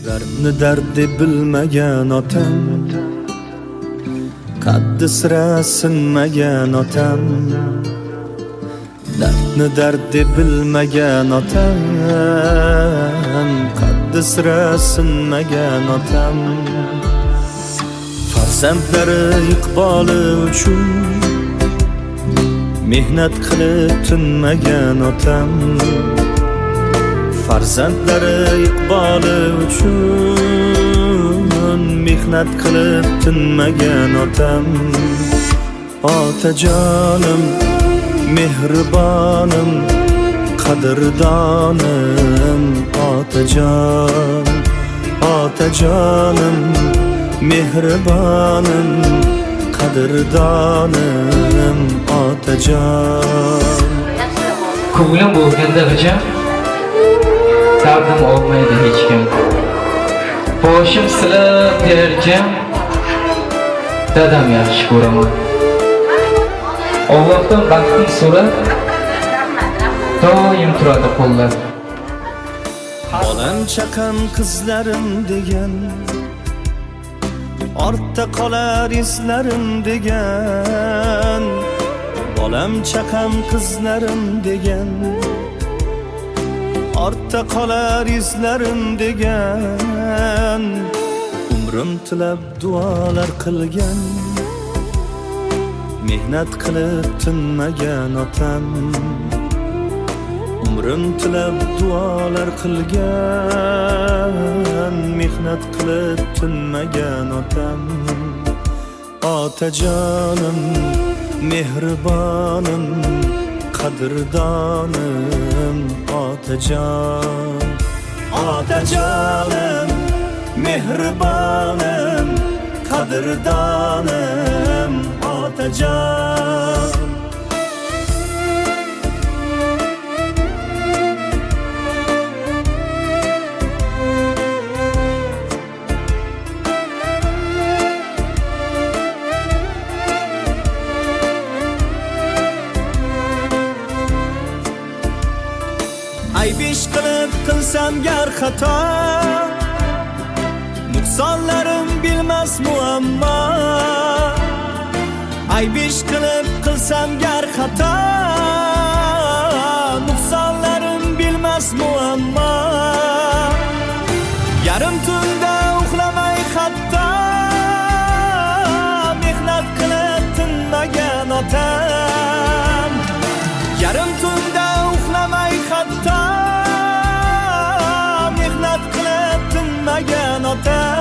Dardni dard deb bilmagan otam, qaddi sira sinmagan otam. Dardni dard deb bilmagan otam, qaddi sira sinmagan otam. Farzandlari iqboli uchun mehnat qilib tinmagan otam. Farzandlari iqboli uchun mehnat qilib tinmagan otam. Otajonim, mehribonim, qadrdonim. Otajon, otajonim, mehribonim, qadrdonim. Otajon. Ko'nglim bo'lganda g'ijim, dardim olmaydi hech kim. Boshim silab terjim, dadam yaxshi ko'raman. Allohdan baxtni so'rab, doim turadi qo'llab. Bolam chaqam qizlarim degan, ortda qolar izlarim degan. Bolam chaqam qizlarim degan, ortda qolar izlarim degan. Umrim tilab duolar qilgan, mehnat qilib tinmagan otam. Umrim tilab duolar qilgan, mehnat qilib tinmagan otam. Otajonim, mehribonim, qadrdonim. Otajon, otajonim, mehribonim, qadrdonim. Otajon. Ayb ish qilib qilsam gar xato, nuqsonlarim bilmas muammo. Ayb ish qilib qilsam gar xato, nuqsonlarim bilmas muammo. Yarim tunda uxlamay hatto, mehnat qilib tinmagan otam. Yarim tunda uxlamay hatto, mehnat qilib tinmagan otam.